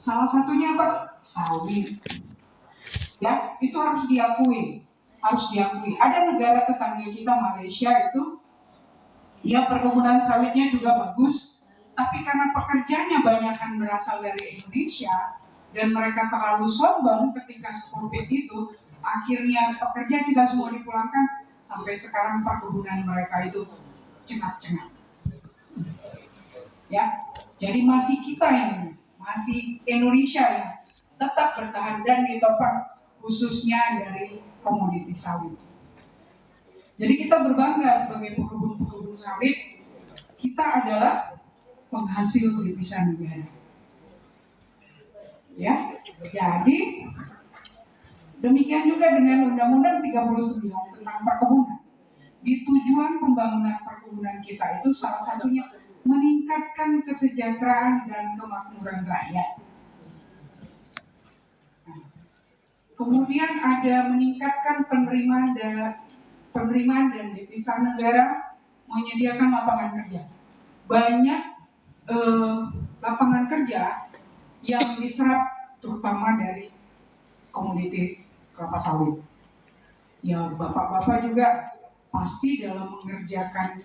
Salah satunya apa? Sawit. Ya, itu harus diakui. Ada negara tetangga kita Malaysia itu, ya perkebunan sawitnya juga bagus, tapi karena pekerjanya banyak kan berasal dari Indonesia dan mereka terlalu sombong ketika COVID itu, akhirnya pekerja kita semua dipulangkan. Sampai sekarang perkebunan mereka itu cengat-cengat. Ya, jadi masih kita ini, masih Indonesia ya, tetap bertahan dan ditopang khususnya dari komoditi sawit. Jadi kita berbangga sebagai pekebun sawit, kita adalah penghasil devisa negara. Ya, jadi demikian juga dengan Undang-Undang 39 tentang perkebunan. Di tujuan pembangunan perkebunan kita itu salah satunya meningkatkan kesejahteraan dan kemakmuran rakyat. Kemudian ada meningkatkan penerimaan dan devisa negara, menyediakan lapangan kerja. Banyak lapangan kerja yang diserap terutama dari komoditi kelapa sawit. Ya, bapak-bapak juga pasti dalam mengerjakan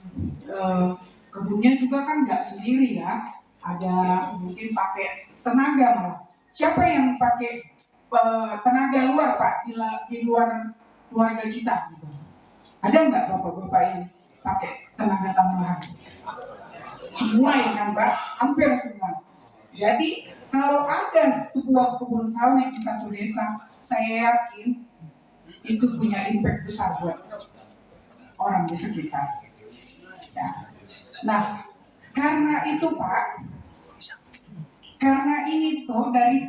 kebunnya juga kan nggak sendiri ya. Ada mungkin pakai tenaga malah. Siapa yang pakai tenaga luar Pak di luar keluarga kita? Gitu. Ada nggak bapak-bapak yang pakai tenaga tambahan? Semua ya kan Pak? Hampir semua. Jadi kalau ada sebuah kebun sawit di satu desa, saya yakin itu punya impact besar buat orang di sekitar. Ya. Nah, karena itu Pak, karena ini tuh dari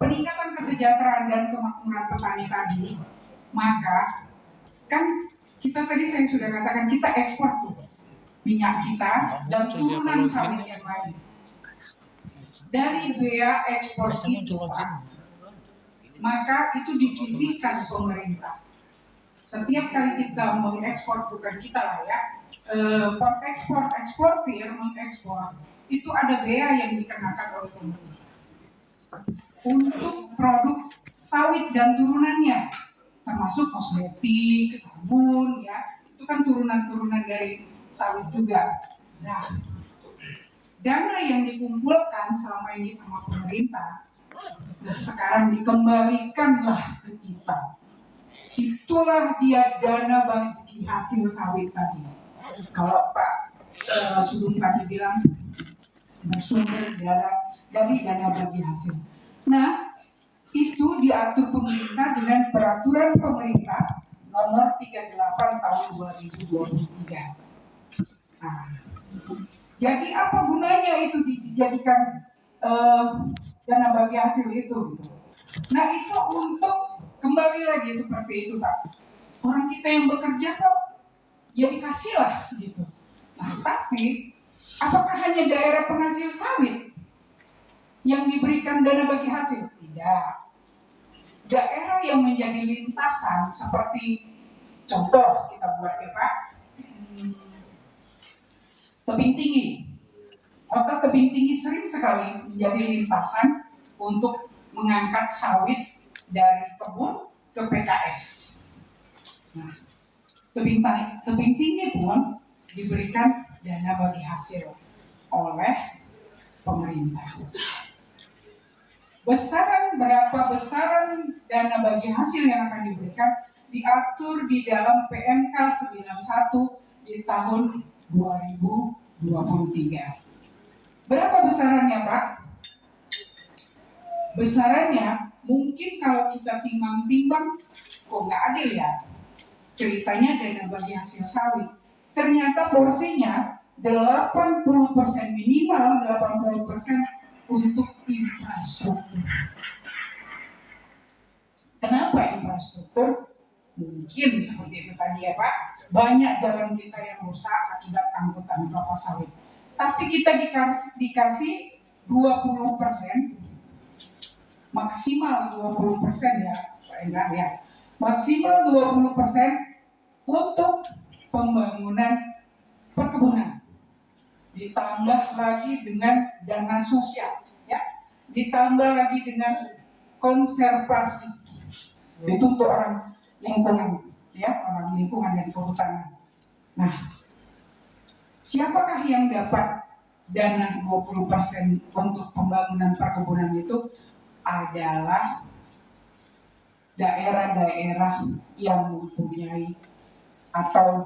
peningkatan kesejahteraan dan kemakmuran petani tadi, maka kan kita tadi saya sudah katakan kita ekspor tuh minyak kita dan turunan sawit yang lain. Dari bea ekspor itu Pak, maka itu disisihkan pemerintah. Setiap kali kita mengekspor, bukan kita lah ya, eksportir mengekspor, itu ada bea yang dikenakan oleh pemerintah untuk produk sawit dan turunannya, termasuk kosmetik, sabun, ya, itu kan turunan-turunan dari sawit juga. Nah, dana yang dikumpulkan selama ini sama pemerintah, sekarang dikembalikanlah ke kita. Itulah dia dana bagi hasil sawit tadi. Kalau Pak Sudung tadi bilang bersumber dari dana bagi hasil. Nah, itu diatur pemerintah dengan peraturan pemerintah nomor 38 tahun 2023. Nah, jadi apa gunanya itu dijadikan dana bagi hasil itu? Nah, itu untuk kembali lagi seperti itu Pak. Orang kita yang bekerja kok ya dikasih lah gitu. Nah, tapi apakah hanya daerah penghasil sawit yang diberikan dana bagi hasil? Tidak. Daerah yang menjadi lintasan seperti contoh kita buat ya Pak, Tebing Tinggi. Kota Tebing Tinggi sering sekali menjadi lintasan untuk mengangkat sawit dari kebun ke PKS. Nah, Tebing Tinggi pun diberikan dana bagi hasil oleh pemerintah. Berapa besaran dana bagi hasil yang akan diberikan diatur di dalam PMK 91 di tahun 2023. Berapa besarannya Pak? Besarannya mungkin kalau kita timbang-timbang kok nggak adil ya. Ceritanya dana bagi hasil sawit, ternyata porsinya 80% minimal 80% untuk infrastruktur. Kenapa infrastruktur? Mungkin seperti itu tadi ya Pak, banyak jalan kita yang rusak akibat angkutan kelapa sawit. Tapi kita dikasih 20%, maksimal 20% ya Pak Endra ya. Maksimal 20% untuk pembangunan perkebunan. Ditambah lagi dengan dana sosial ya. ditambah lagi dengan konservasi, itu untuk orang lingkungan, ya, orang lingkungan dan kehutanan. Nah, siapakah yang dapat dana 20% untuk pembangunan perkebunan itu? Adalah daerah-daerah yang mempunyai atau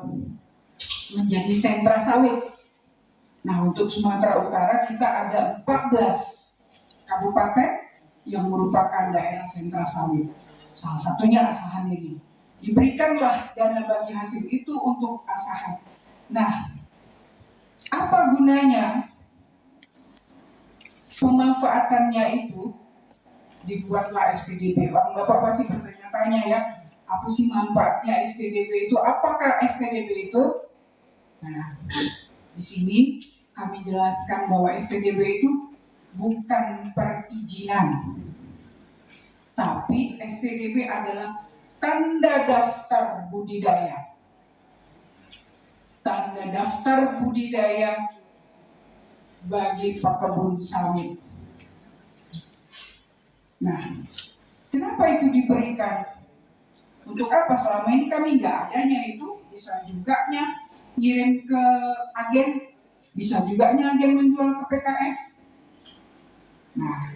menjadi sentra sawit. Nah, untuk Sumatera Utara kita ada 14 kabupaten yang merupakan daerah sentra sawit. Salah satunya Asahan ini. Diberikanlah dana bagi hasil itu untuk Asahan. Nah, apa gunanya pemanfaatannya itu? Dibuatlah STDB. Orang Bapak pasti bertanya-tanya ya, apa sih manfaatnya STDB itu? Apakah STDB itu? Nah, di sini kami jelaskan bahwa STDB itu bukan perizinan, tapi STDB adalah tanda daftar budidaya. Tanda daftar budidaya bagi pekebun sawit. Nah, kenapa itu diberikan? Untuk apa? Selama ini kami nggak adanya itu, bisa juga ngirim ke agen, bisa juga agen menjual ke PKS. Nah,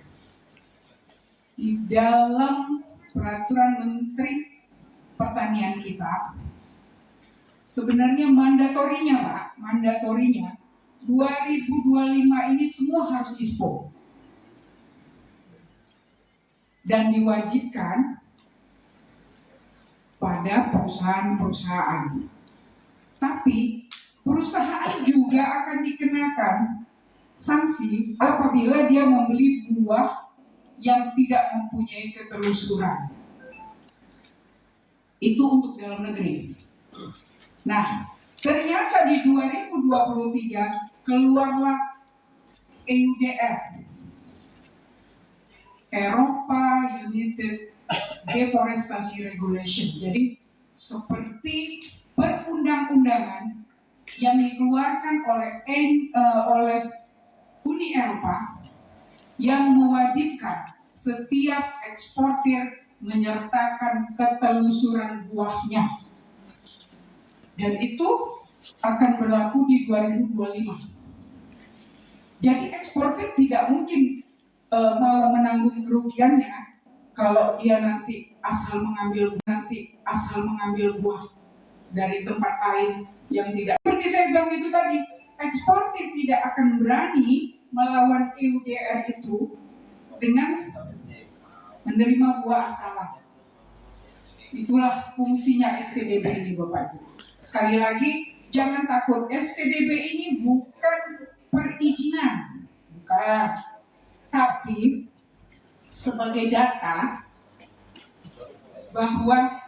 di dalam peraturan Menteri Pertanian kita, sebenarnya mandatorinya 2025 ini semua harus ISPO. Dan diwajibkan pada perusahaan-perusahaan. Tapi perusahaan juga akan dikenakan sanksi apabila dia membeli buah yang tidak mempunyai ketelusuran. Itu untuk dalam negeri. Nah, ternyata di 2023 keluarlah EUDR, Eropa United Deforestation Regulation. Jadi seperti perundang-undangan yang dikeluarkan oleh Uni Eropa yang mewajibkan setiap eksportir menyertakan ketelusuran buahnya. Dan itu akan berlaku di 2025. Jadi eksportir tidak mungkin malah menanggung kerugiannya kalau dia nanti asal mengambil buah dari tempat lain yang tidak. Seperti saya bilang itu tadi, eksportir tidak akan berani melawan EUDR itu dengan menerima buah asalan. Itulah fungsinya STDB ini, Bapak Ibu. Sekali lagi, jangan takut, STDB ini bukan perizinan, bukan. Tapi sebagai data bahwa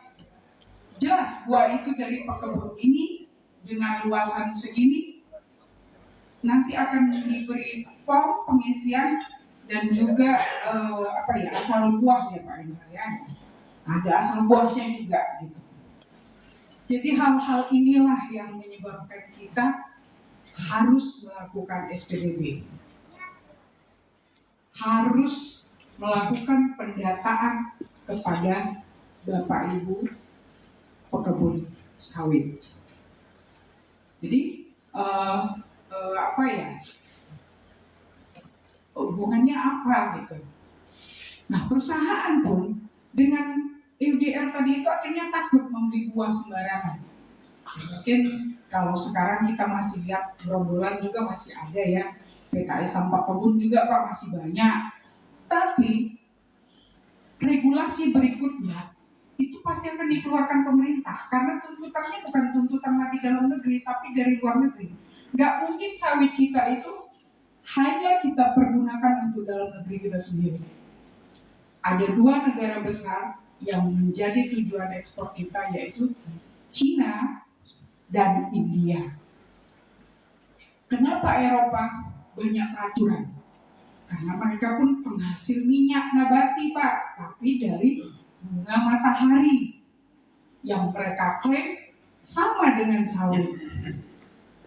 jelas buah itu dari pekebun ini dengan luasan segini nanti akan diberi form pengisian dan juga asal buah ya Pak Indra ya. Ada asal buahnya juga gitu. Jadi hal-hal inilah yang menyebabkan kita harus melakukan STDB. Harus melakukan pendataan kepada Bapak Ibu pekebun sawit. Jadi hubungannya apa gitu. Nah, perusahaan pun dengan EUDR tadi itu akhirnya takut membeli buah sembarangan. Mungkin kalau sekarang kita masih lihat gerombolan juga masih ada ya. PKS tanpa kebun juga Pak masih banyak. Tapi regulasi berikutnya itu pasti akan dikeluarkan pemerintah karena tuntutannya bukan tuntutan lagi dalam negeri tapi dari luar negeri. Nggak mungkin sawit kita itu hanya kita pergunakan untuk dalam negeri kita sendiri. Ada dua negara besar yang menjadi tujuan ekspor kita yaitu Cina dan India. Kenapa Eropa banyak peraturan? Karena mereka pun penghasil minyak nabati Pak, tapi dari bunga matahari yang mereka klaim sama dengan sawit.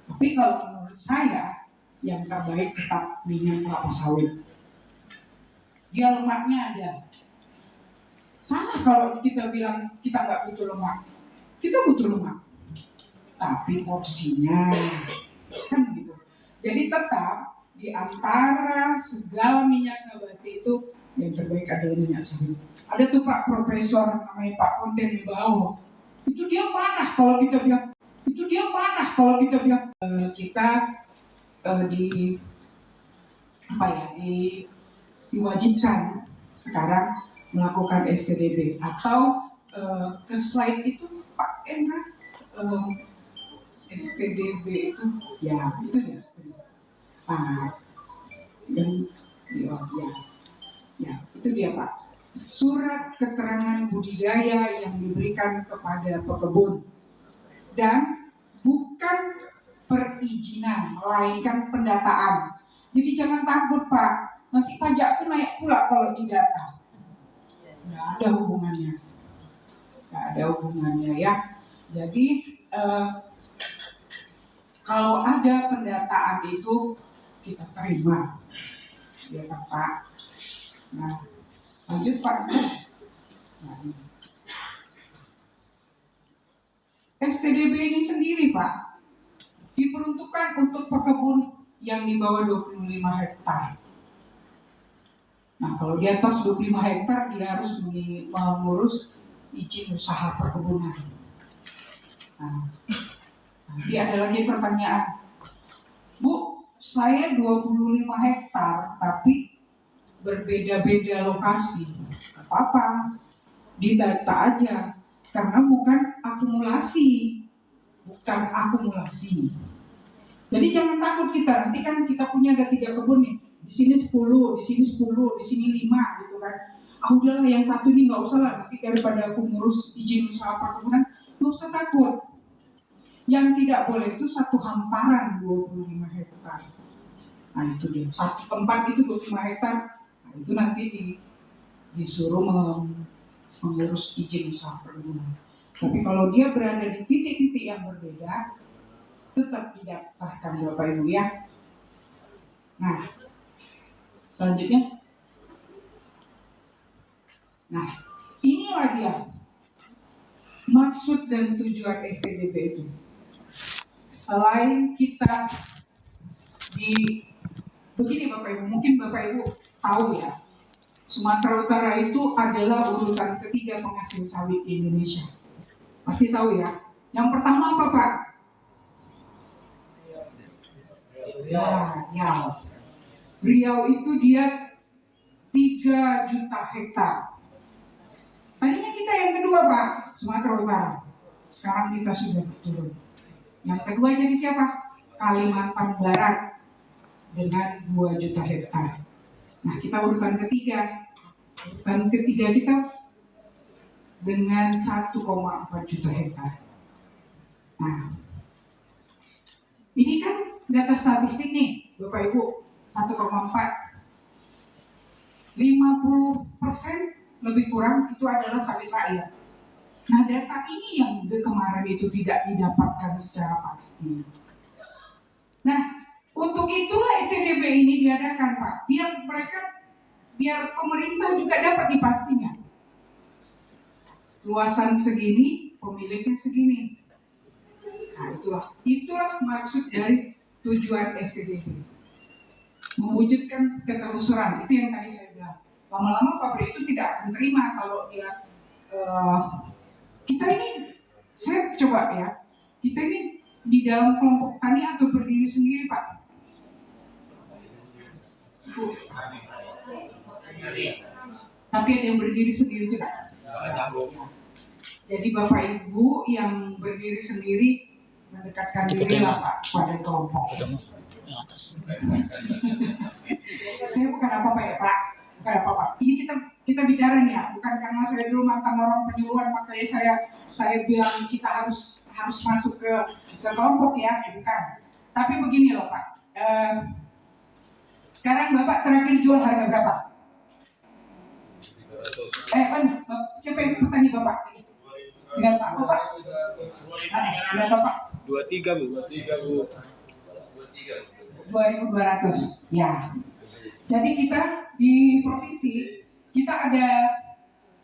Tapi kalau menurut saya yang terbaik tetap minyak kelapa sawit. dia lemaknya ada. Salah kalau kita bilang kita nggak butuh lemak. Kita butuh lemak, tapi porsinya kan gitu. Jadi tetap di antara segala minyak nabati itu yang terbaik adalah minyak sawit. Ada tuh Pak Profesor namanya Pak Konten di bawah. Itu dia marah kalau kita bilang. Kita di apa ya diwajibkan sekarang melakukan STDB atau ke slide itu Pak Emma STDB itu ya itu ya dan ya itu dia Pak, surat keterangan budidaya yang diberikan kepada pekebun dan bukan perizinan melainkan pendataan. Jadi jangan takut Pak, nanti pajak pun naik pula kalau didata. Nggak ada hubungannya ya. Jadi kalau ada pendataan itu kita terima, ya kan Pak. Nah, lanjut Pak. STDB ini sendiri Pak diperuntukkan untuk pekebun yang di bawah 25 hektar. Nah, kalau di atas 25 hektar dia harus mengurus izin usaha perkebunan. Nah, nanti ada lagi pertanyaan. Bu, saya 25 hektar tapi berbeda-beda lokasi. Apa-apa, didata aja. Karena bukan akumulasi. Jadi jangan takut kita, nanti kan kita punya ada 3 kebun nih. Di sini 10, di sini 10, di sini 5 gitu kan. Udahlah yang satu ini nggak usah lah, nanti daripada aku ngurus izin usaha perkebunan, nggak usah takut. Yang tidak boleh itu satu hamparan 25 hektar. Nah itu dia, satu tempat itu 25 hektar. Nah itu nanti disuruh mengurus izin usaha perkebunan. Tapi kalau dia berada di titik-titik yang berbeda, tetap didaftarkan Bapak Ibu ya. Nah, selanjutnya. Nah, inilah dia maksud dan tujuan STDB itu. Selain kita begini Bapak Ibu, mungkin Bapak Ibu tahu ya, Sumatera Utara itu adalah urutan ketiga penghasil sawit di Indonesia. Pasti tahu ya. Yang pertama apa Pak? Ya. Riau itu dia 3 juta hektar. Tadinya kita yang kedua Pak, Sumatera Utara. Sekarang kita sudah turun. Yang kedua jadi siapa? Kalimantan Barat dengan 2 juta hektar. Nah kita urutan ketiga. Urutan ketiga kita dengan 1,4 juta hektar. Nah, ini kan data statistik nih, Bapak Ibu, 1,4. 50% lebih kurang itu adalah sawit rakyat. Nah, data ini yang kemarin itu tidak didapatkan secara pasti. Nah, untuk itulah STDB ini diadakan, Pak. Biar pemerintah juga dapat dipastinya. Luasan segini, pemiliknya segini. Nah, itulah maksud dari tujuan STDB. Mewujudkan ketelusuran, itu yang tadi saya bilang. Lama-lama pabrik itu tidak akan terima kalau dia kita ini, saya coba ya, kita ini di dalam kelompok tani atau berdiri sendiri Pak? Tapi ada yang berdiri sendiri juga. Jadi Bapak Ibu yang berdiri sendiri mendekatkan diri lah Pak pada kelompok. Saya bukan apa-apa ya Pak, bukan apa-apa. Ini kita bicara nih ya, bukan karena saya dulu mantan orang penyuluhan makanya saya bilang kita harus masuk ke kelompok ya, bukan. Tapi begini loh Pak. Sekarang Bapak terakhir jual harga berapa? Siapa yang petani Bapak? Dengan Pak Bapak? Dengan Bapak? 23 Bu. 2.200. Ya. Jadi kita di provinsi, kita ada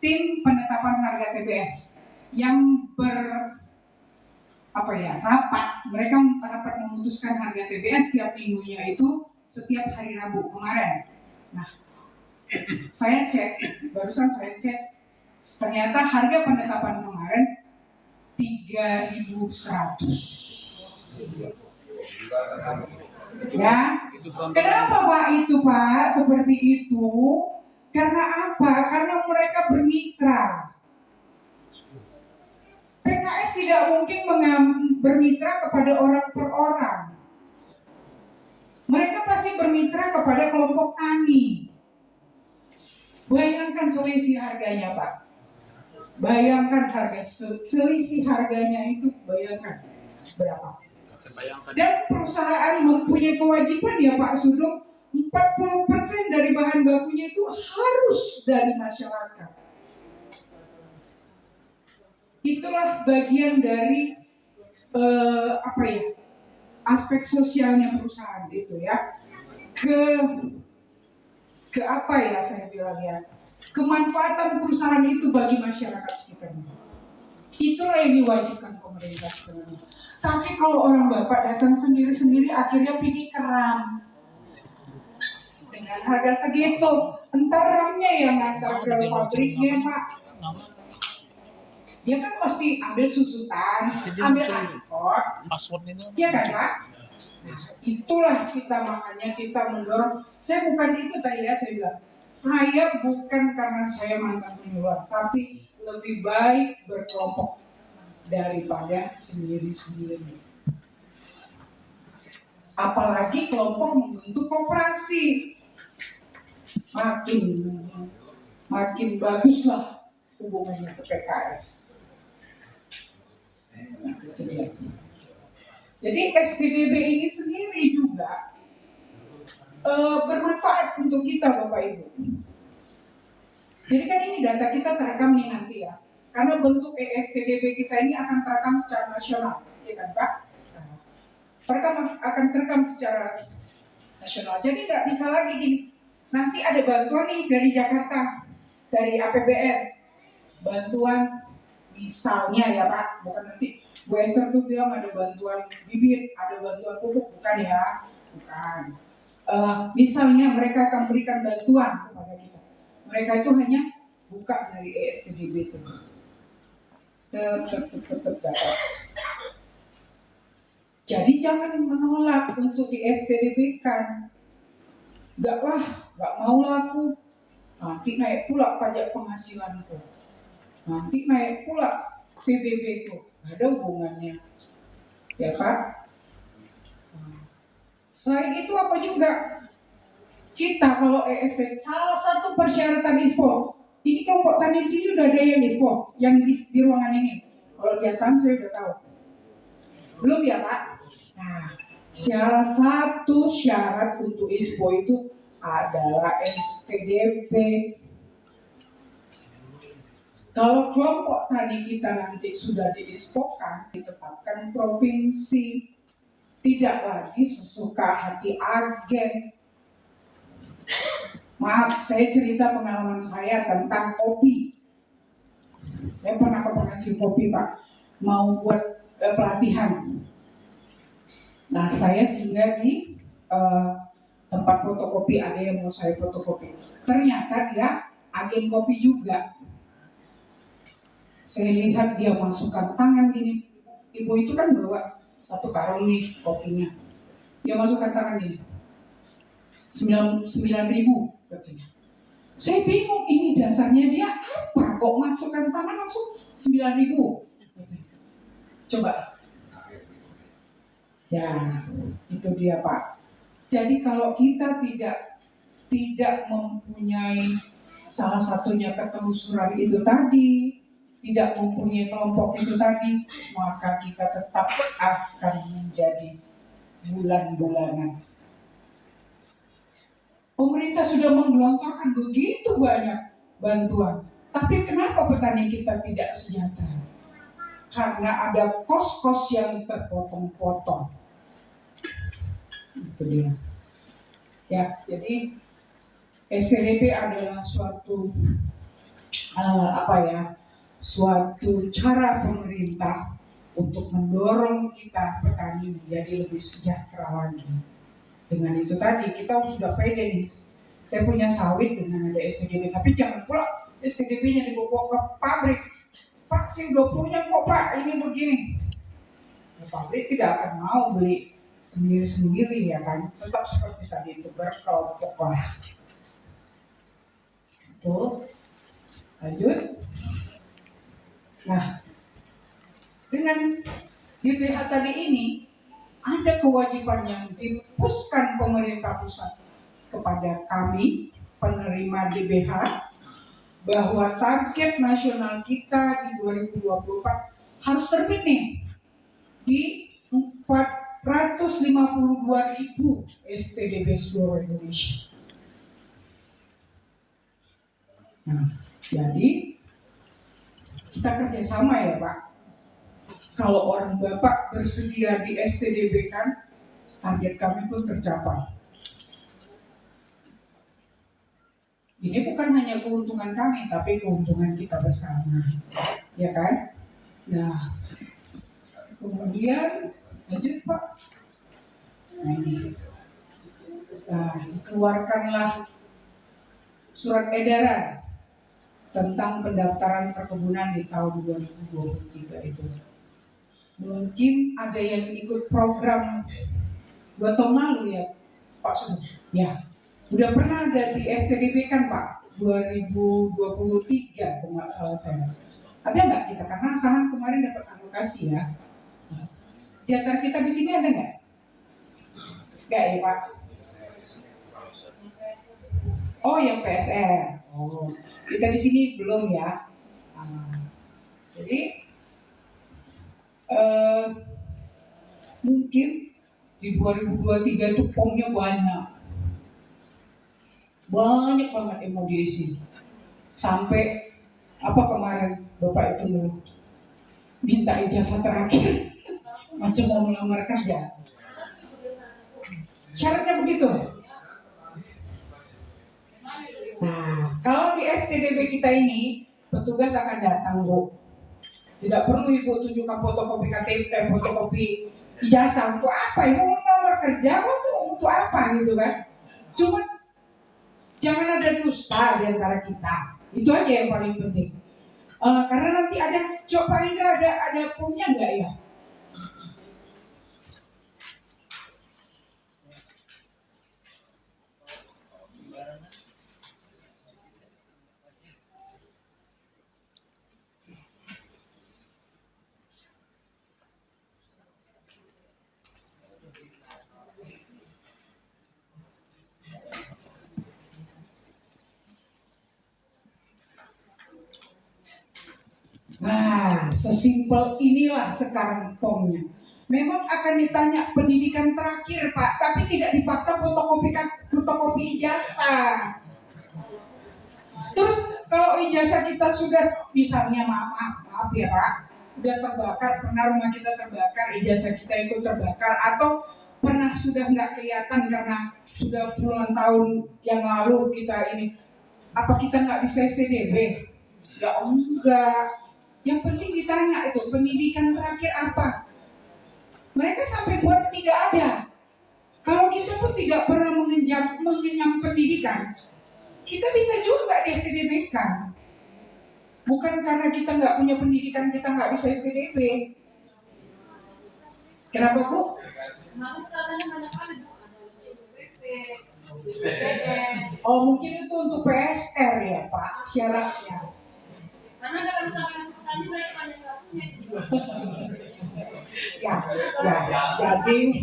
tim penetapan harga TBS yang rapat. Mereka rapat memutuskan harga TBS tiap minggunya itu setiap hari Rabu kemarin. Nah, barusan saya cek, ternyata harga penetapan kemarin 3.100. Ya, kenapa Pak itu Pak seperti itu? Karena apa? Karena mereka bermitra. PKS tidak mungkin bermitra kepada orang per orang. Mereka pasti bermitra kepada kelompok tani. Bayangkan selisih harganya Pak. Bayangkan selisih harganya itu, bayangkan berapa. Dan perusahaan mempunyai kewajiban ya Pak Sudung, 40% dari bahan bakunya itu harus dari masyarakat. Itulah bagian dari aspek sosialnya perusahaan itu ya. Ke apa ya saya bilang ya, kemanfaatan perusahaan itu bagi masyarakat sekitarnya. Itulah yang diwajibkan pemerintah sebenarnya. Tapi kalau orang bapak datang sendiri-sendiri akhirnya pilih keram dengan harga segitu, entar ramnya yang ngantar ke pabriknya Pak. Dia kan pasti ambil susutan, ambil angkot, ya kan Pak? Nah, itulah makanya kita mendorong. Saya bukan itu tadi ya, saya bilang. Saya bukan karena saya mantan penyuluh, tapi lebih baik berkelompok daripada sendiri-sendiri. Apalagi kelompok membentuk koperasi. Makin baguslah hubungannya ke PKS. Jadi SPDB ini sendiri juga bermanfaat untuk kita Bapak Ibu. Jadi kan ini data kita terekam nih nanti ya. Karena bentuk ESPDB kita ini akan terekam secara nasional, ya kan Pak? Akan terekam secara nasional. Jadi nggak bisa lagi gini. Nanti ada bantuan nih dari Jakarta, dari APBN, bantuan misalnya ya Pak, bukan nanti Bu Esther tuh bilang ada bantuan bibit, ada bantuan pupuk, bukan ya, bukan. Misalnya mereka akan berikan bantuan kepada kita. Mereka itu hanya buka dari ESPDB itu. Jadi jangan menolak untuk di SPDB-kan. Gak mau aku. Nanti naik pula pajak penghasilanku. Nanti naik pula PBB itu. Gak ada hubungannya. Ya Pak? Selain itu apa juga? Kita kalau ESP, salah satu persyaratan ISPO. Ini kelompok tani di sini udah ada yang ISPO, yang di ruangan ini. Kalau biasanya saya udah tahu. Belum ya Pak? Nah, salah satu syarat untuk ISPO itu adalah SPDP. Kalau kelompok tani kita nanti sudah di-ISPO-kan, ditetapkan provinsi, tidak lagi sesuka hati agen. Maaf, saya cerita pengalaman saya tentang kopi. Saya pernah ke penghasil kopi Pak, mau buat pelatihan. Nah, saya singgah di tempat fotokopi, ada yang mau saya fotokopi. Ternyata dia agen kopi juga. Saya lihat dia masukkan tangan gini. Ibu itu kan bawa satu karung nih kopinya. Dia masukkan tangan gini. 9.000 katanya. Saya bingung ini dasarnya dia apa? Kok masukkan tangan langsung 9.000? Coba. Ya, itu dia Pak. Jadi kalau kita tidak mempunyai salah satunya ketelusuran itu tadi, tidak mempunyai kelompok itu tadi, maka kita tetap akan menjadi bulan-bulanan. Pemerintah sudah menggelontorkan begitu banyak bantuan, tapi kenapa petani kita tidak sejahtera? Karena ada kos-kos yang terpotong-potong. Itu dia. Ya, jadi STDP adalah suatu suatu cara pemerintah untuk mendorong kita petani menjadi lebih sejahtera lagi. Dengan itu tadi kita sudah pede nih. Saya punya sawit dengan ada STDP, tapi jangan pula STDP-nya dibawa ke pabrik. Pak, saya udah punya kok Pak, ini begini. Pabrik tidak akan mau beli sendiri-sendiri ya kan, tetap seperti tadi itu berkelompok lah. Tuh, lanjut. Nah, dengan DBH tadi ini ada kewajiban yang dipuskan pemerintah pusat kepada kami penerima DBH bahwa target nasional kita di 2024 harus terbit nih di 452.000 STDP seluruh Indonesia. Nah, jadi kita kerjasama ya Pak. Kalau orang Bapak bersedia di STDP kan, target kami pun tercapai. Ini bukan hanya keuntungan kami, tapi keuntungan kita bersama, ya kan? Nah, kemudian lanjut Pak. Nah, ini. Nah, dikeluarkanlah surat edaran tentang pendaftaran perkebunan di tahun 2023 itu. Mungkin ada yang ikut program 2 tahun lalu ya Pak Sudah. Ya, udah pernah ada di STDP kan Pak 2023 kalau nggak salah saya. Ada nggak kita? Karena Sahan kemarin dapat alokasi ya. Di antara kita di sini ada nggak? Nggak ya Pak? Oh yang PSR. Oh, kita di sini belum ya. Jadi mungkin di 2023 itu formnya banyak banget yang mau diisi. Sampai apa kemarin Bapak itu minta ijazah terakhir macam mau melamar kerja. Syaratnya begitu. Nah, kalau di STDP kita ini petugas akan datang Bu. Tidak perlu Ibu tunjukkan fotokopi KTP, fotokopi ijazah untuk apa? Ibu mau melamar kerja untuk apa gitu kan? Cuma jangan ada dusta di antara kita. Itu aja yang paling penting. Karena nanti ada, coba paling ada punya nggak ya? Nah, sesimpel inilah sekarang formnya. Memang akan ditanya pendidikan terakhir Pak, tapi tidak dipaksa fotokopi ijazah. Terus kalau ijazah kita sudah misalnya maaf ya Pak, sudah terbakar, pernah rumah kita terbakar, ijazah kita itu terbakar, atau pernah sudah nggak kelihatan karena sudah puluhan tahun yang lalu kita ini, apa kita nggak bisa STDP? Ya enggak. Yang penting ditanya itu pendidikan terakhir apa. Mereka sampai buat tidak ada. Kalau kita pun tidak pernah mengenyam pendidikan, kita bisa juga di STDP kan. Bukan karena kita nggak punya pendidikan kita nggak bisa STDP. Kenapa Bu? Oh mungkin itu untuk PSR ya Pak syaratnya. Karena dalam sampai untuk petani mereka banyak nggak punya. Jadi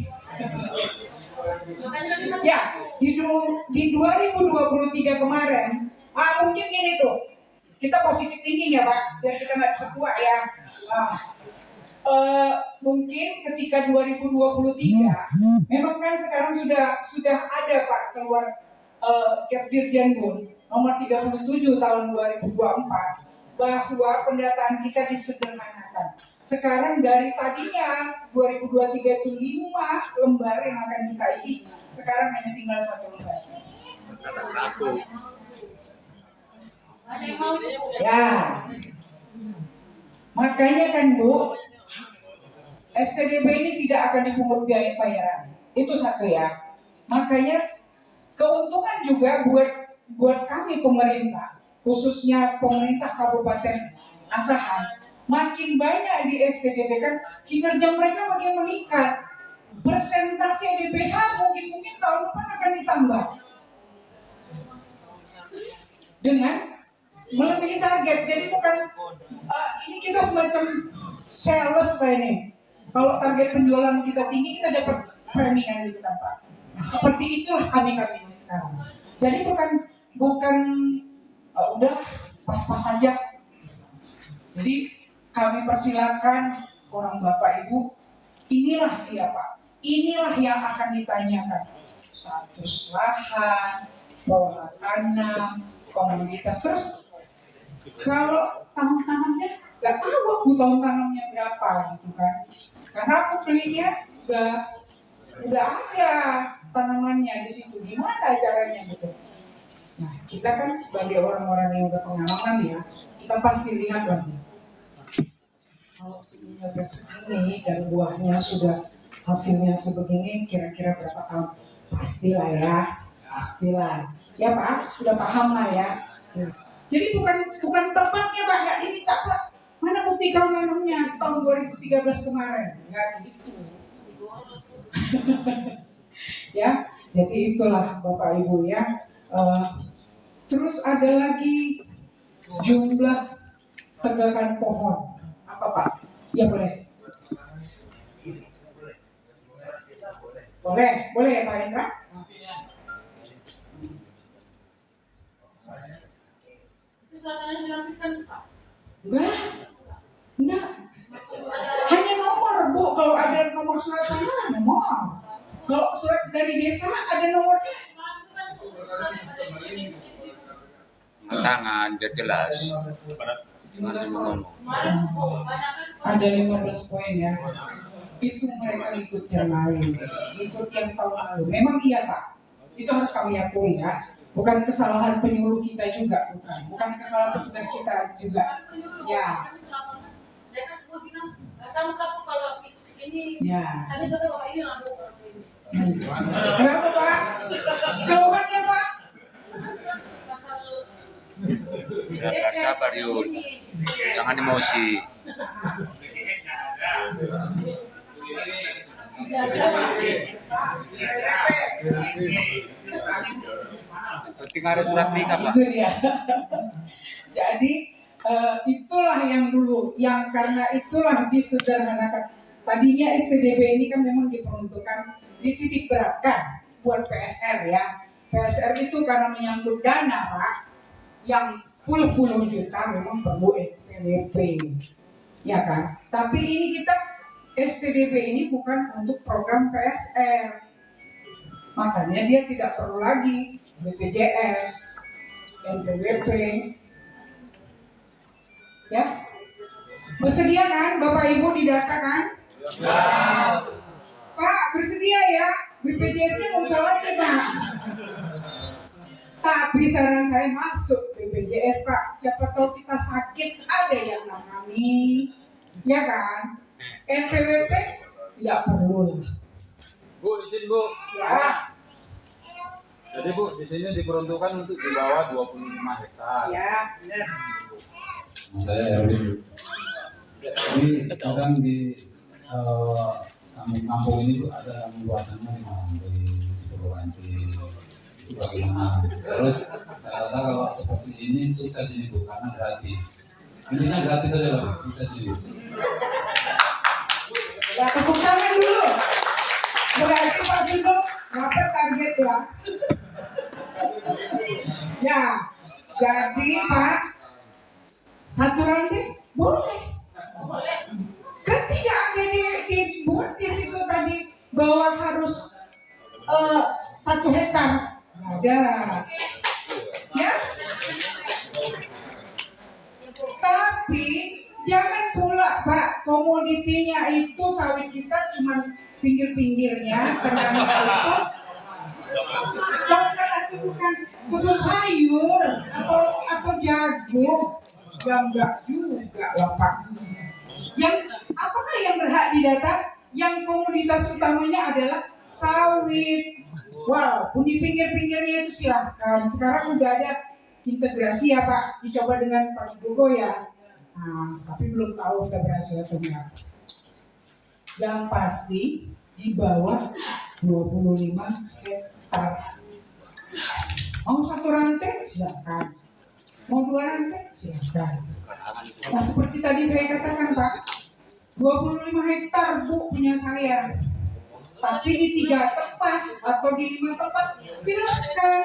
ya di 2023 kemarin, mungkin gini tuh, kita positif tinggi ya Pak, biar kita nggak cepet tua ya. Mungkin ketika 2023, memang kan sekarang sudah ada Pak keluar Kepdirjenbun nomor 37 tahun 2024. Bahwa pendataan kita disederhanakan. Sekarang dari tadinya 2023 itu 5 lembar yang akan kita isi, sekarang hanya tinggal 1 lembar. Ya, makanya kan Bu, STDB ini tidak akan dipungut biaya bayaran. Itu satu ya. Makanya keuntungan juga buat kami pemerintah, khususnya pemerintah Kabupaten Asahan. Makin banyak di STDB kan kinerja mereka makin meningkat. Persentase DPH mungkin tahun depan akan ditambah dengan melebihi target. Jadi bukan ini kita semacam sales kayak ini. Kalau target penjualan kita tinggi, kita dapat premi yang gitu kan Pak. Nah, seperti itulah kami ini sekarang. Jadi bukan udah pas-pas saja. Jadi kami persilakan orang Bapak Ibu, inilah dia Pak. Inilah yang akan ditanyakan. Status lahan, pola tanam, komoditas. Terus kalau tahun-tahunnya nggak tahu aku tahun tanamnya berapa gitu kan. Karena aku belinya udah ada tanamannya di situ. Gimana caranya gitu. Nah, kita kan sebagai orang-orang yang udah pengalaman ya, kita pasti lihat lagi. Kalau tingginya segini dan buahnya sudah hasilnya sebegini, kira-kira berapa tahun? Pastilah ya, pastilah. Ya Pak, sudah paham lah ya. Jadi bukan tempatnya Pak, nggak diminta Pak. Mana bukti kau nanamnya tahun 2013 kemarin? Nggak gitu. Ya, jadi itulah Bapak Ibu ya. Terus ada lagi jumlah tegakan pohon. Apa Pak? Ya boleh. Boleh ya Pak Indra? Itu suasananya dilakukan Pak? Enggak. Hanya nomor Bu, kalau ada nomor surat tanah nomor. Kalau surat dari desa ada nomornya. Tangan biar jelas. Ada 15 poin ya. Itu mereka ikut yang lain, ikut yang tahun lalu. Memang iya Pak, itu harus kami akui ya. Bukan kesalahan penyuluh kita juga, bukan kesalahan petugas kita juga. Ya. Mereka semua bilang sama kalau ini. Ya. Tadi kata Bapak ini lampu. Kenapa Pak? Jawabannya Pak? Sabar Yul, jangan emosi. Penting ada surat nikah Pak. Itu dia. Jadi itulah yang dulu, yang karena itulah disederhanakan. Tadinya STDB ini kan memang diperuntukkan dititik beratkan buat PSR ya. PSR itu karena menyangkut dana Pak, yang puluh-puluh juta memang perlu NPWP, ya kan? Tapi ini kita STDB ini bukan untuk program PSR, makanya dia tidak perlu lagi BPJS, NPWP, ya. Bersedia kan Bapak Ibu didata kan? Ya. Pak bersedia ya, BPJS-nya nggak usah lagi Pak. Tapi saran saya masuk BPJS Pak, siapa tahu kita sakit ada yang nangani, ya kan? NPWP tidak perlu lah. Bu, izin Bu. Ya. Jadi Bu, di sini diperuntukkan untuk di bawah 25 hektar. Ya, benar. Saya Erwin. Ini kadang di kampung ini tuh ada luasannya 5 lantai, 10 lantai. Itu bagaimana? Terus saya rasa kalau seperti ini sukses ini Bu, karena gratis. Intinya gratis saja lah, sukses ini. Ya tepuk tangan dulu. Berarti Pak Sino dapat target ya. Ya, jadi Pak, satu lantai boleh. Kan tidak ada dibuat di situ tadi bahwa harus 1 hektar. Ada, ya. Tapi jangan pula Pak, komoditinya itu sawit kita cuma pinggir-pinggirnya, tengahnya itu coklat bukan kebun sayur atau jagung. Ya enggak juga lah Pak. Yang apakah yang berhak didata? Yang komoditas utamanya adalah sawit. Wow, di pinggir-pinggirnya itu silahkan. Sekarang udah ada integrasi ya Pak, dicoba dengan Pak Gogo ya. Nah, tapi belum tahu kita berhasil atau enggak. Yang pasti di bawah 25 hektar. Mau satu ranting silakan, mau dua ranting silakan. Nah seperti tadi saya katakan Pak, 25 hektar Bu punya saya. Tapi di 3 tempat atau di 5 tempat silakan.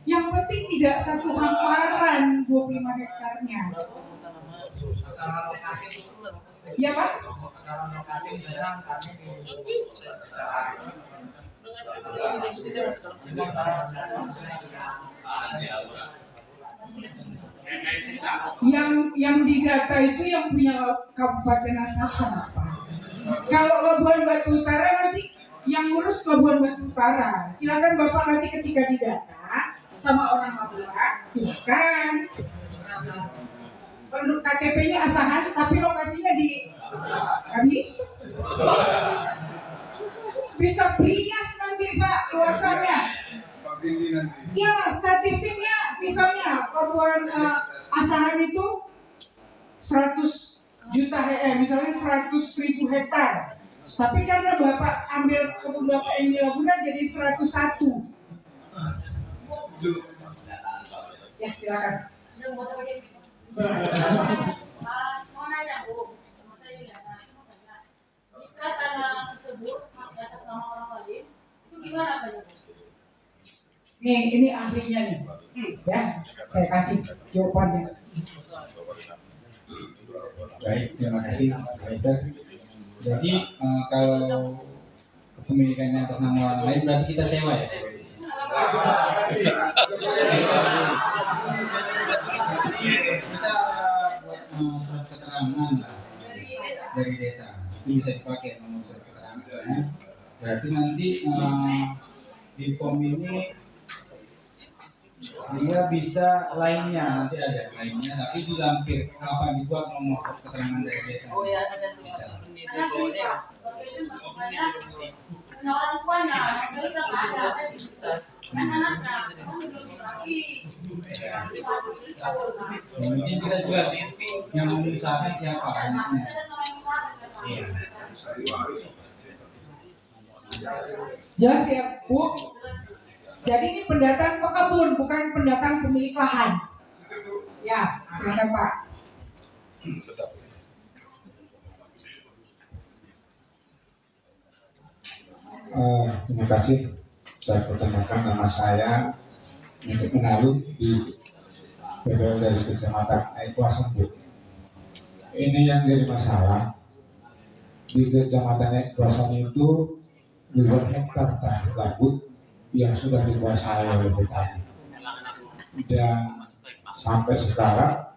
Yang penting tidak satu hamparan 25 hektarnya. Ya Pak? Yang didata itu yang punya Kabupaten Asahan Pak. Kalau Labuan Batu Utara nanti yang ngurus Labuan Batu Utara. Silakan Bapak nanti ketika didata sama orang Labuan, silakan. Penduduk KTP-nya Asahan, tapi lokasinya di habis. Bisa bias nanti Pak luasannya. Ya statistiknya misalnya Labuan Asahan itu 100 juta misalnya 100.000 hektar. Tapi karena Bapak ambil kebun Bapak yang di Labuan jadi 101. Ya silakan. Mau nanya Bu, saya Yuliana, jika tanah tersebut masih atas nama orang lain, itu gimana Pak? Nih, ini ahlinya nih. Ya, saya kasih jawabannya. Baik, terima kasih Pak Esther. Jadi kalau kepemilikannya atas nama orang lain berarti kita sewa ya? Kita buat surat keterangan lah dari desa. Itu bisa dipakai nomor surat keterangannya. Berarti nanti di form ini dia bisa lainnya, nanti ada lainnya, tapi dilampir kapan dibuat nomor keterangan dari desa. Oh ya, ada orang tuanya, kalau udah nggak ada, anak-anaknya, belum lagi. Mungkin kita juga yang mengusahakan siapa anaknya. Iya. Jelas ya Bu? Jadi ini pendatang pekebun, bukan pendatang pemilik lahan. Ya, silakan Pak. Terima kasih. Saya perkenalkan nama saya untuk Mengalu di PPL dari Kecamatan Aikuasan Bu. Ini yang jadi masalah di Kecamatan Aikuasan itu 2 hektar tanah gambut yang sudah dikuasai oleh petani, dan sampai sekarang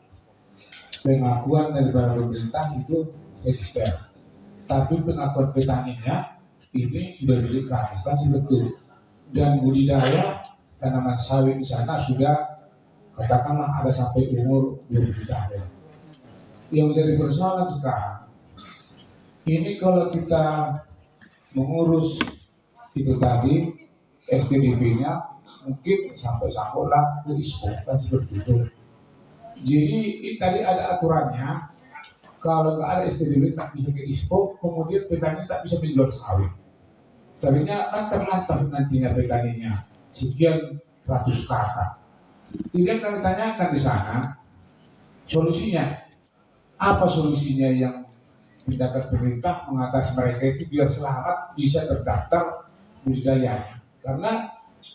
pengakuan dari pemerintah itu register, tapi pengakuan petaninya ini sudah milik kami kan betul, dan budidaya tanaman sawit di sana sudah katakanlah ada sampai umur 20 tahun. Yang menjadi persoalan sekarang ini kalau kita mengurus itu tadi SPDP-nya mungkin sampai-sampailah ke ISPO kan seperti itu. Jadi ini tadi ada aturannya, kalau nggak ada SPDP tak bisa ke ISPO, kemudian petani tak bisa menjual sawit. Tadinya kan terlantar nantinya petaninya sekian ratus kakak. Tidak kami tanyakan di sana solusinya. Apa solusinya yang tindakan pemerintah mengatasi mereka itu biar selamat bisa terdaftar budidayanya? Karena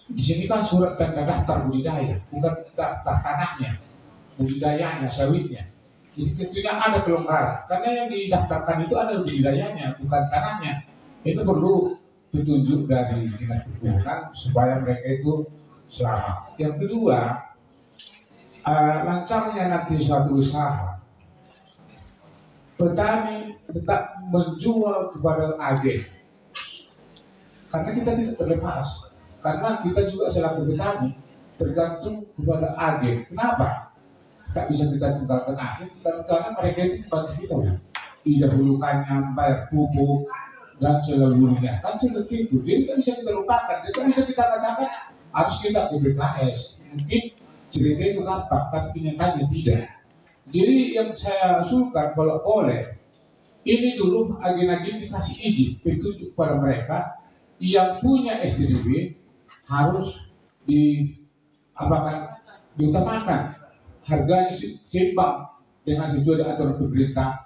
di sini kan surat tanda daftar budidaya, bukan daftar tanahnya, budidayanya, sawitnya. Jadi tentunya ada kelonggaran, karena yang didaftarkan itu ada budidayanya, bukan tanahnya. Itu perlu petunjuk dari dinas perkebunan supaya mereka itu selamat. Yang kedua, lancarnya nanti suatu usaha, petani tetap menjual kepada agen. Karena kita tidak terlepas, karena kita juga selaku petani tergantung kepada agen. Kenapa? Tak bisa kita tinggalkan agen karena mereka itu bantu kita ya. Didahulukannya bayar pupuk dan seluruhnya kan seperti itu. Jadi kan bisa kita lupakan. Jadi kan bisa kita katakan harus kita ke BKS. Mungkin cerita itu gampang, tapi kenyataannya tidak. Jadi yang saya usulkan kalau boleh, ini dulu agen-agen dikasih izin petunjuk pada mereka yang punya SDDB harus diutamakan, harganya seimbang dengan sesuai dengan aturan pemerintah.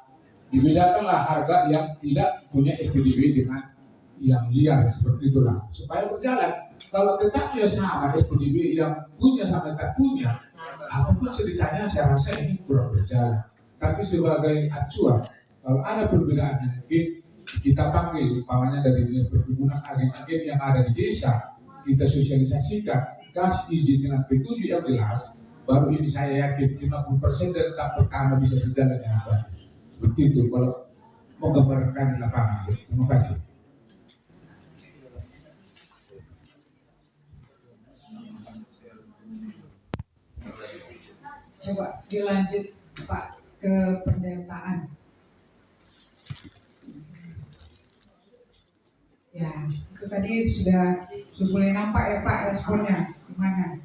Dibedakanlah harga yang tidak punya SPDB dengan yang liar seperti itulah supaya berjalan. Kalau tetapnya sama SPDB yang punya sama tak punya, apapun ceritanya saya rasa ini kurang berjalan. Tapi sebagai acuan, kalau ada perbedaan mungkin kita panggil umpamanya dari dinas perkebunan agen-agen yang ada di desa, kita sosialisasikan, kasih izin dengan petunjuk yang jelas. Baru ini saya yakin 50% dari tahap pertama bisa berjalan dengan bagus. Seperti itu kalau mau gambarkan di lapangan. Terima kasih. Coba dilanjut Pak ke pendataan. Ya, itu tadi sudah mulai nampak ya Pak responnya gimana.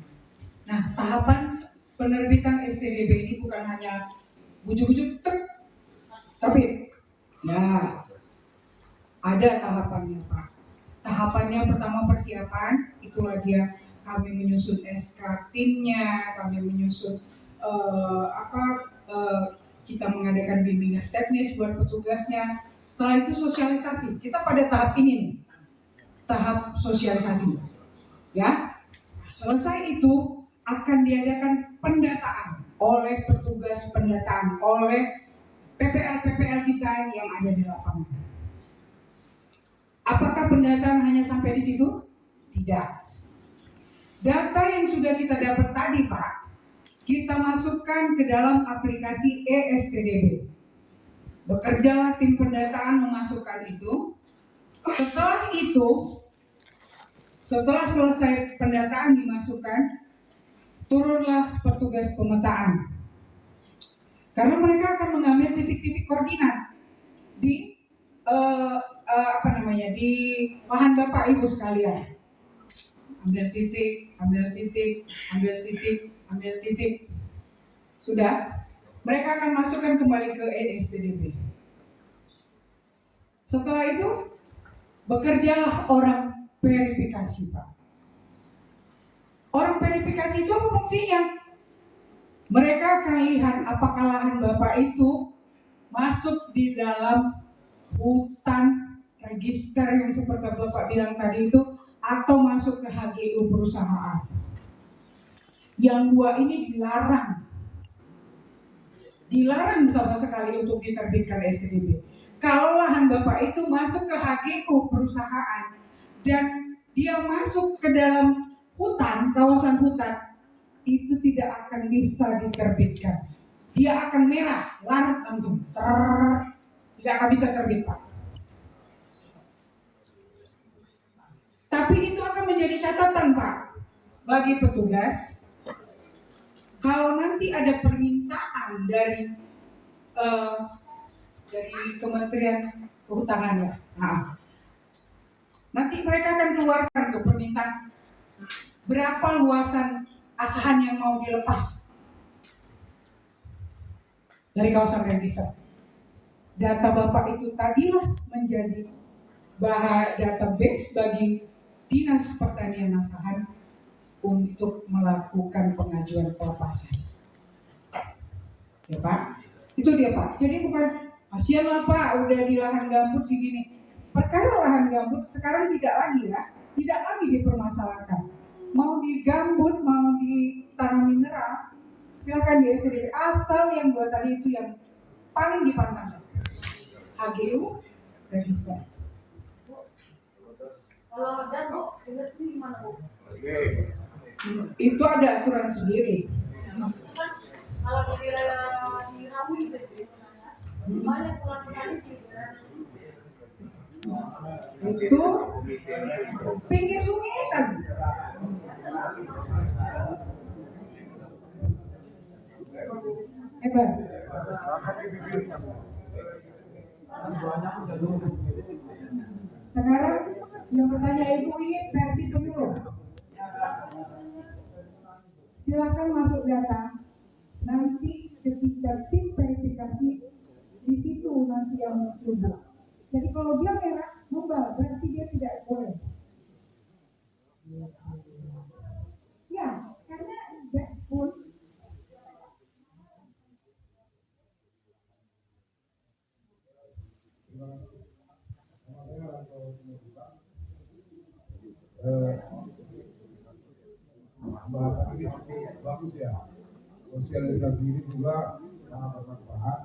Nah, tahapan penerbitan STDB ini bukan hanya bujuk-bujuk tapi ya ada tahapannya Pak. Tahapannya pertama persiapan, itulah dia kami menyusun SK timnya, kami menyusun kita mengadakan bimbingan teknis buat petugasnya. Setelah itu sosialisasi. Kita pada tahap ini nih, tahap sosialisasi. Ya, selesai itu akan diadakan pendataan oleh petugas pendataan, oleh PPL kita yang ada di lapangan. Apakah pendataan hanya sampai di situ? Tidak. Data yang sudah kita dapat tadi Pak, kita masukkan ke dalam aplikasi ESTDB. Bekerjalah tim pendataan memasukkan itu. Setelah itu, setelah selesai pendataan dimasukkan, turunlah petugas pemetaan. Karena mereka akan mengambil titik-titik koordinat di di lahan Bapak Ibu sekalian. Ambil titik, ambil titik, ambil titik, ambil titik. Sudah, mereka akan masukkan kembali ke ESTDB. Setelah itu, bekerjalah orang verifikasi Pak. Orang verifikasi itu apa fungsinya? Mereka akan lihat apakah lahan Bapak itu masuk di dalam hutan register yang seperti Bapak bilang tadi itu, atau masuk ke HGU perusahaan. Yang dua ini dilarang. Dilarang sama sekali untuk diterbitkan STDB. Kalau lahan Bapak itu masuk ke HGU perusahaan dan dia masuk ke dalam hutan, kawasan hutan, itu tidak akan bisa diterbitkan. Dia akan merah, larut langsung, tidak akan bisa terbit Pak. Tapi itu akan menjadi catatan Pak bagi petugas. Kalau nanti ada permintaan dari Kementerian Kehutanan ya, nanti mereka akan keluarkan tuh permintaan berapa luasan asahan yang mau dilepas dari kawasan register. Data Bapak itu tadilah menjadi database bagi Dinas Pertanian Asahan untuk melakukan pengajuan pelepasan. Ya Pak, itu dia Pak. Jadi bukan kasihan lah Pak, udah di lahan gambut begini. Perkara lahan gambut sekarang tidak lagi dipermasalahkan. Mau digambut, mau ditanam mineral, silakan di STDB. Asal yang dua tadi itu yang paling dipandang. HGU register. Kalau dan Bu, ini gimana Bu? Itu ada aturan sendiri. Kan kalau di Ramu itu banyak pulang kali Itu pinggir sungai kan. Hebat. Sekarang yang bertanya Ibu ini versi penyuluh. Silakan masuk data. Nanti ketika tim verifikasi di situ nanti yang muncul. Jadi kalau dia merah, mobile berarti dia tidak boleh. Ya, karena pun bahasa ini bagus ya. Sosialisasi ini juga sangat bermanfaat.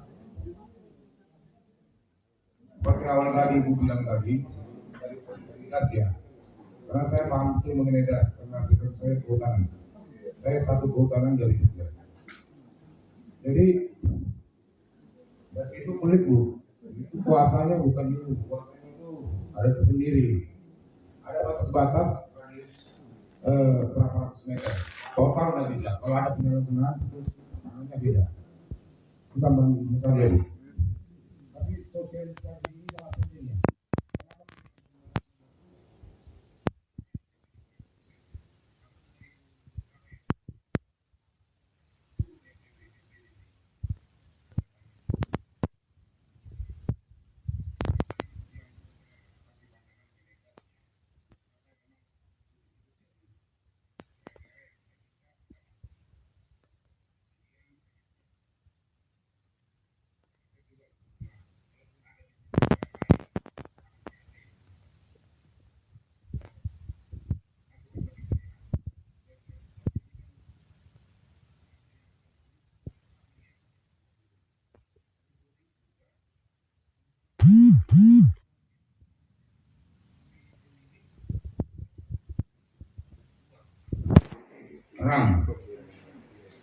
Seperti awal tadi Ibu bilang tadi dari komunitas ya. Karena saya paham itu mengenai das karena saya kehutanan. Saya satu kehutanan dari Jogja. Jadi das itu kulit Bu. Itu kuasanya bukan itu, kuasanya itu ada tersendiri. Ada batas-batas berapa ratus meter total nggak bisa. Kalau ada penyalahgunaan itu namanya beda. Kita bandingkan ya Bu. Tapi sosialisasi ini sangat penting ya.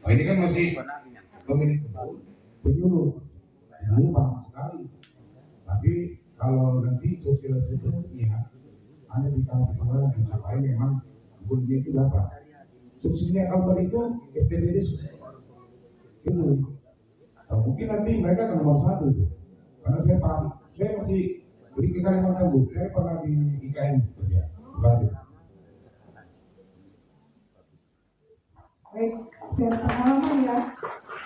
Nah ini kan masih pemilik penyuluh, penyuluh paham sekali. Tapi kalau nanti sosialisasinya hanya di kampung yang lain memang bunyinya itu apa? Subsidinya kampung itu SPBD itu. Nah, mungkin nanti mereka akan nomor satu itu. Karena saya paham, saya masih di Kalimantan Bu, saya pernah di IKN kerja. Terima kasih. baik, dari pengalaman ya,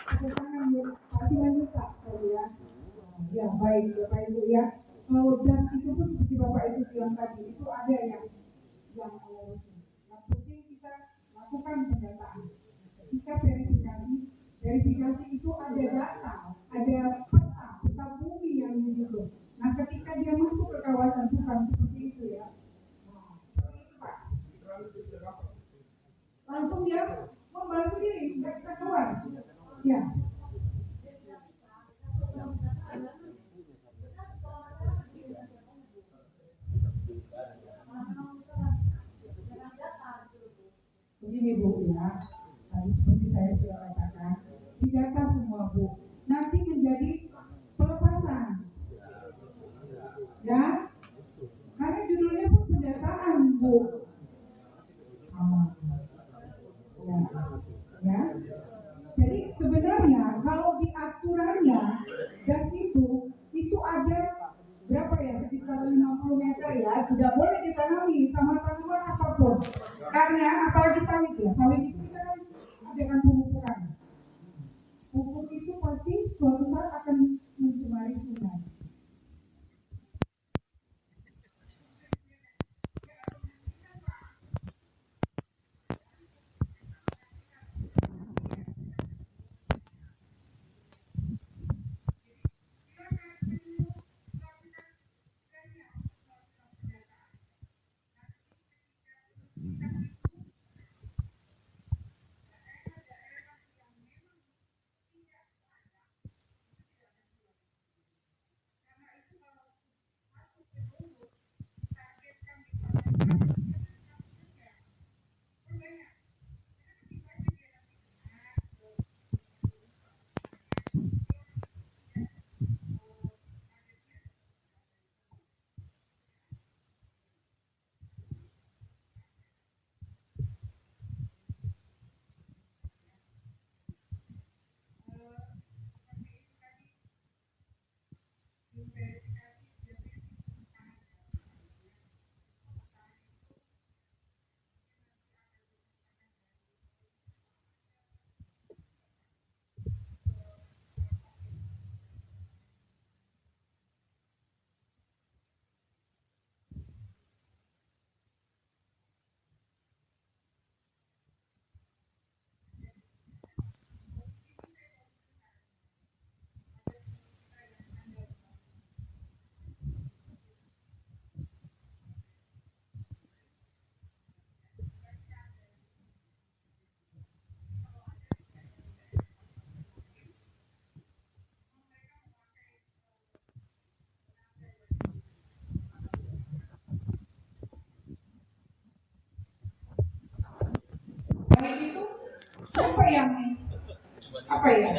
kita kan pasti lanjut Kak, ya. Ya baik Bapak Ibu ya. Kalau dan itu pun seperti Bapak Ibu bilang tadi, itu ada yang penting kita lakukan pendataan. Kita verifikasi itu ada data, ada peta bumi yang gitu. Nah ketika dia masuk ke kawasan hutan seperti itu ya, langsung dia membalas sendiri, nggak bisa keluar. Ya. Begini Bu ya, tadi seperti saya sudah katakan, didata semua Bu, nanti menjadi pelepasan, ya, karena judulnya pun pendataan Bu. Ya. Jadi sebenarnya kalau di aturannya gas itu ada berapa ya, sekitar 50 meter ya, tidak boleh ditanami sama tanaman apapun. Karena apalagi sawit ya, sawit itu kita kan adakan pemupukan. Pupuk itu pasti suatu saat akan mencemari sungai.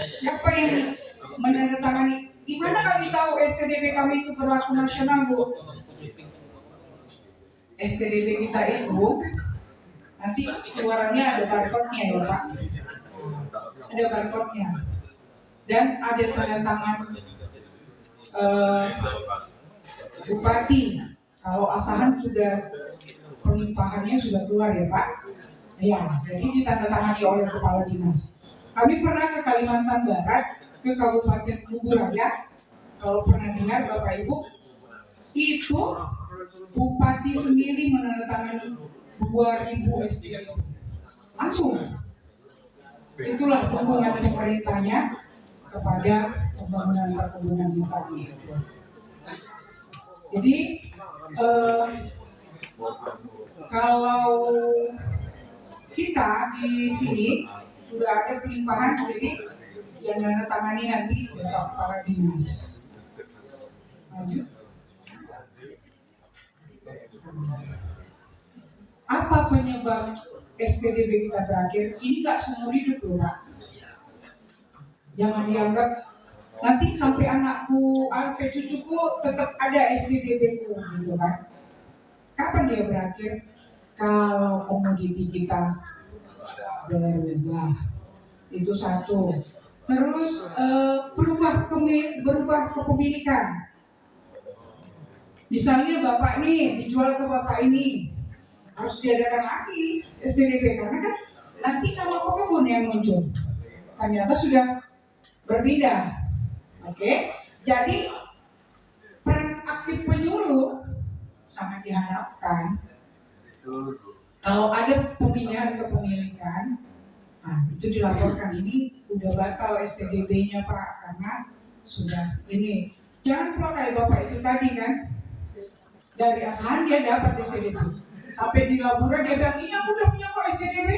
siapa yang menandatangani? Gimana kami tahu STDB kami itu berlaku nasional, Bu? STDB kita itu nanti keluarannya ada barcode-nya ya Pak, ada barcode-nya dan ada tanda tangan bupati. Kalau asahan sudah pelimpahannya sudah keluar ya Pak, ya jadi ditandatangani oleh kepala dinas. Kami pernah ke Kalimantan Barat, ke Kabupaten Lubu Raya. Kalau pernah dengar Bapak Ibu, itu bupati sendiri menandatangani 2000 SDG langsung. Itulah dukungan pemerintahnya kepada pembangunan perkebunan tadi. Jadi kalau kita di sini sudah ada pelimpahan, jadi yang menandatangani nanti para dinas. Lanjut. Apa penyebab SPDB kita berakhir? Ini nggak seumur hidup loh Pak. Jangan dianggap nanti sampai anakku, sampai cucuku tetap ada SPDB ku, gitu kan? Kapan dia berakhir? Kalau komoditi kita berubah, itu satu. Terus berubah kepemilikan. Misalnya bapak nih dijual ke bapak ini, harus diadakan lagi STDB karena kan nanti nama pekebun yang muncul ternyata sudah berbeda. Oke, jadi peran aktif penyuluh sangat diharapkan. Kalau ada pemindahan kepemilikan, nah itu dilaporkan ini udah batal STDB-nya Pak karena sudah ini. Jangan pula kayak bapak itu tadi kan, dari asahan dia dapat STDB. Sampai di laporan dia bilang, ini aku udah punya kok STDB.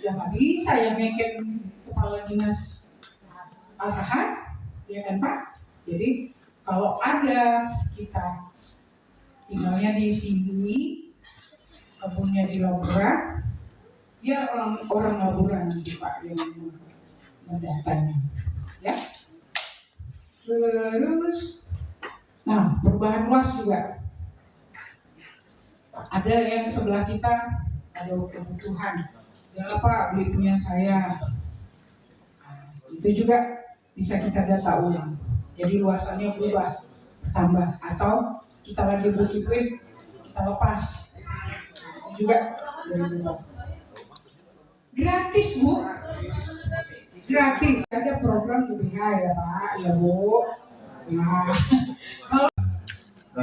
Ya nggak bisa ya ngeken kepala dinas asahan, ya kan Pak. Jadi kalau ada kita tinggalnya di sini, kebunnya di laporan, dia orang laporan nanti Pak yang mendatanya. Ya. Terus, nah perubahan luas juga. Ada yang sebelah kita ada kebutuhan, ya Pak beli punya saya, itu juga bisa kita data ulang. Jadi luasannya berubah, bertambah, atau kita lagi butuh duit, kita lepas, itu juga berubah. Gratis Bu, gratis. Ada program UBH ya Pak, ya Bu. Nah, kalau